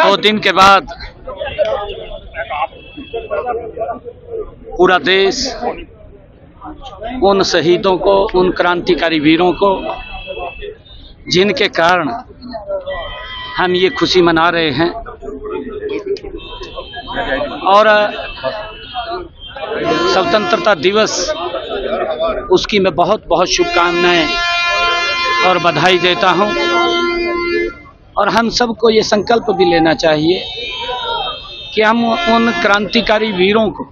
2 दिन के बाद पूरा देश उन शहीदों को, उन क्रांतिकारी वीरों को, जिनके कारण हम ये खुशी मना रहे हैं, और स्वतंत्रता दिवस उसकी मैं बहुत बहुत शुभकामनाएं और बधाई देता हूं। और हम सबको ये संकल्प भी लेना चाहिए कि हम उन क्रांतिकारी वीरों को,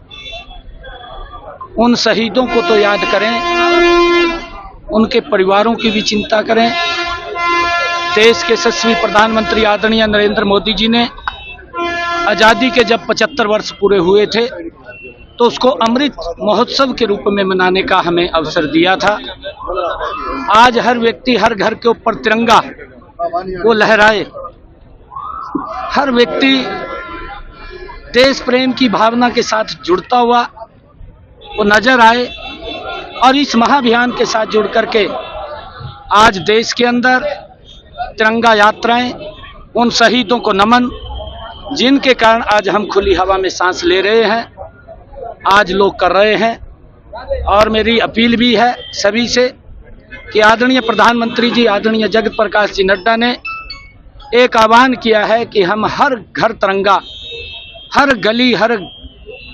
उन शहीदों को तो याद करें, उनके परिवारों की भी चिंता करें। देश के यशस्वी प्रधानमंत्री आदरणीय नरेंद्र मोदी जी ने आज़ादी के जब 75 वर्ष पूरे हुए थे तो उसको अमृत महोत्सव के रूप में मनाने का हमें अवसर दिया था। आज हर व्यक्ति हर घर के ऊपर तिरंगा वो लहराए, हर व्यक्ति देश प्रेम की भावना के साथ जुड़ता हुआ वो नजर आए, और इस महाअभियान के साथ जुड़ करके आज देश के अंदर तिरंगा यात्राएं, उन शहीदों को नमन, जिनके कारण आज हम खुली हवा में सांस ले रहे हैं, आज लोग कर रहे हैं। और मेरी अपील भी है सभी से कि आदरणीय प्रधानमंत्री जी, आदरणीय जगत प्रकाश जी नड्डा ने एक आह्वान किया है कि हम हर घर तिरंगा, हर गली हर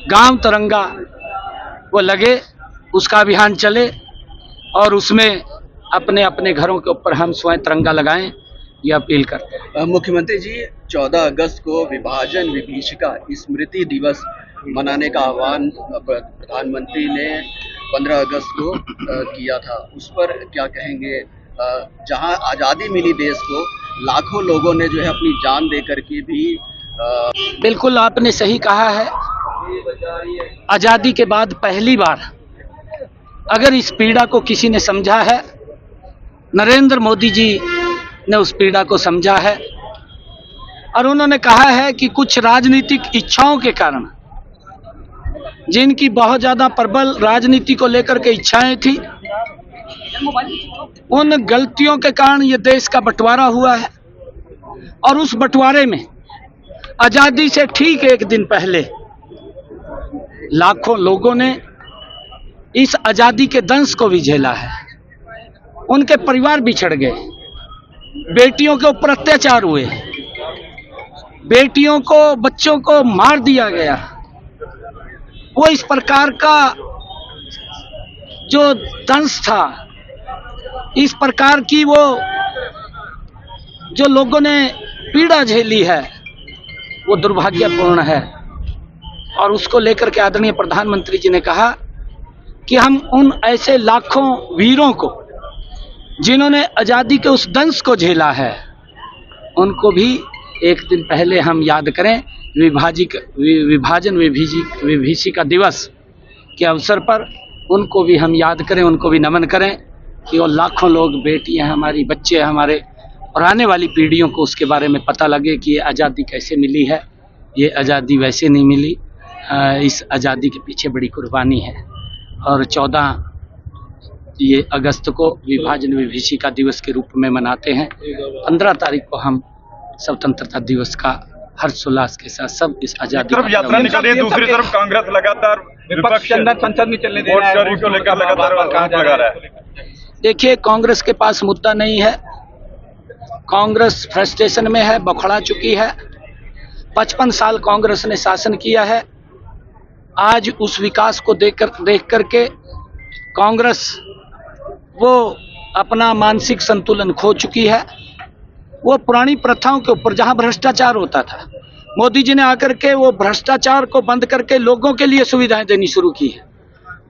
गांव तिरंगा वो लगे, उसका अभियान चले और उसमें अपने अपने घरों के ऊपर हम स्वयं तिरंगा लगाएं, ये अपील करते हैं। मुख्यमंत्री जी, 14 अगस्त को विभाजन विभीषिका स्मृति दिवस मनाने का आह्वान प्रधानमंत्री ने 15 अगस्त को किया था, उस पर क्या कहेंगे? जहां आज़ादी मिली देश को, लाखों लोगों ने जो है अपनी जान दे करके भी बिल्कुल आपने सही कहा है। आज़ादी के बाद पहली बार अगर इस पीड़ा को किसी ने समझा है, नरेंद्र मोदी जी ने उस पीड़ा को समझा है, और उन्होंने कहा है कि कुछ राजनीतिक इच्छाओं के कारण, जिनकी बहुत ज्यादा प्रबल राजनीति को लेकर के इच्छाएं थी, उन गलतियों के कारण ये देश का बंटवारा हुआ है। और उस बंटवारे में आजादी से ठीक 1 दिन पहले लाखों लोगों ने इस आजादी के दंश को भी झेला है। उनके परिवार बिछड़ गए, बेटियों के ऊपर अत्याचार हुए, बेटियों को, बच्चों को मार दिया गया। वो इस प्रकार का जो दंश था, इस प्रकार की वो जो लोगों ने पीड़ा झेली है, वो दुर्भाग्यपूर्ण है। और उसको लेकर के आदरणीय प्रधानमंत्री जी ने कहा कि हम उन ऐसे लाखों वीरों को, जिन्होंने आजादी के उस दंश को झेला है, उनको भी 1 दिन पहले हम याद करें। विभाजन विभीषिका दिवस के अवसर पर उनको भी हम याद करें, उनको भी नमन करें कि वो लाखों लोग, बेटियां हमारी, बच्चे हमारे, और आने वाली पीढ़ियों को उसके बारे में पता लगे कि ये आज़ादी कैसे मिली है। ये आज़ादी वैसे नहीं मिली, इस आज़ादी के पीछे बड़ी कुर्बानी है। और 14 अगस्त को विभाजन विभीषिका दिवस के रूप में मनाते हैं। 15 तारीख को हम स्वतंत्रता दिवस का हर्षोल्लास के साथ सब इस आजादी तरफ यात्रा निकल रही है, दूसरी तरफ कांग्रेस लगातार विपक्ष संसद में चलने दे रहा है, को लेकर लगातार आरोप लगा रहा है। देखिए, कांग्रेस के पास मुद्दा नहीं है। कांग्रेस फ्रस्ट्रेशन में है, बौखला चुकी है। 55 साल कांग्रेस ने शासन किया है। आज उस विकास को देख करके कांग्रेस वो अपना मानसिक संतुलन खो चुकी है। वो पुरानी प्रथाओं के ऊपर, जहां भ्रष्टाचार होता था, मोदी जी ने आकर के वो भ्रष्टाचार को बंद करके लोगों के लिए सुविधाएं देनी शुरू की है।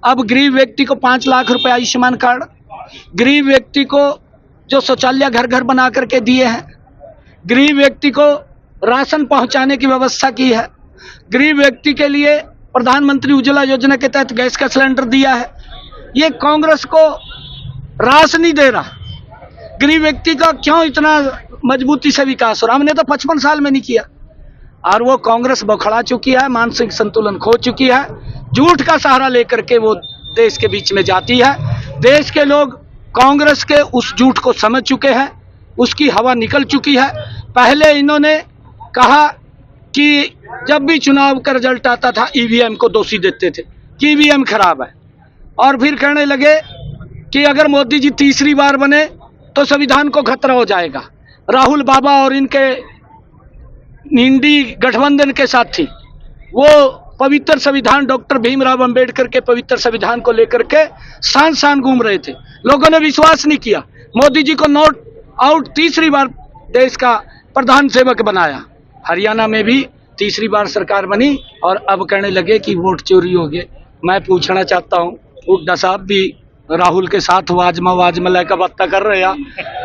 अब गरीब व्यक्ति को 5 लाख रुपए आयुष्मान कार्ड, गरीब व्यक्ति को जो शौचालय घर घर बना करके दिए हैं, गरीब व्यक्ति को राशन पहुंचाने की व्यवस्था की है, गरीब व्यक्ति के लिए प्रधानमंत्री उज्ज्वला योजना के तहत गैस का सिलेंडर दिया है। ये कांग्रेस को रास नहीं दे रहा। गरीब व्यक्ति का क्यों इतना मजबूती से विकास हो रहा? हमने तो 55 साल में नहीं किया। और वो कांग्रेस बौखला चुकी है, मानसिक संतुलन खो चुकी है, झूठ का सहारा लेकर के वो देश के बीच में जाती है। देश के लोग कांग्रेस के उस झूठ को समझ चुके हैं, उसकी हवा निकल चुकी है। पहले इन्होंने कहा कि जब भी चुनाव का रिजल्ट आता था ईवीएम को दोषी देते थे कि ईवीएम खराब है, और फिर कहने लगे कि अगर मोदी जी तीसरी बार बने तो संविधान को खतरा हो जाएगा। राहुल बाबा और इनके इंडी गठबंधन के साथी वो पवित्र संविधान, डॉक्टर भीमराव अंबेडकर के पवित्र संविधान को लेकर के शान शान घूम रहे थे। लोगों ने विश्वास नहीं किया, मोदी जी को नॉट आउट तीसरी बार देश का प्रधान सेवक बनाया। हरियाणा में भी तीसरी बार सरकार बनी और अब कहने लगे कि वोट चोरी हो गए। मैं पूछना चाहता हूँ, हुड्डा साहब भी राहुल के साथ वाजमा लेकर बात कर रहे हैं।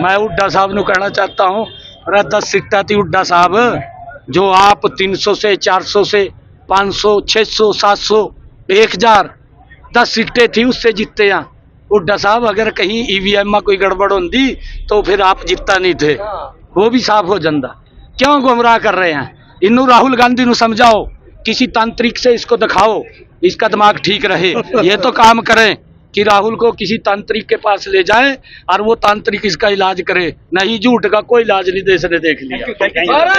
मैं हुड्डा साहब ਨੂੰ कहना चाहता हूँ, अरे 10 सीटा थी हुड्डा साहब, जो आप 300 से 400 से 500 600 700 1000 10 सीटें थी उससे जीतते हैं। हुड्डा साहब अगर कहीं ईवीएम में कोई गड़बड़ होती तो फिर आप जीतता नहीं थे, वो भी साफ हो जाता। क्यों गुमराह कर रहे हैं? इन्नू राहुल गांधी नु समझाओ, किसी तांत्रिक से इसको दिखाओ, इसका दिमाग ठीक रहे। ये तो काम करें कि राहुल को किसी तांत्रिक के पास ले जाएं और वो तांत्रिक इसका इलाज करे, नहीं झूठ का कोई इलाज नहीं देश ने देख लिया।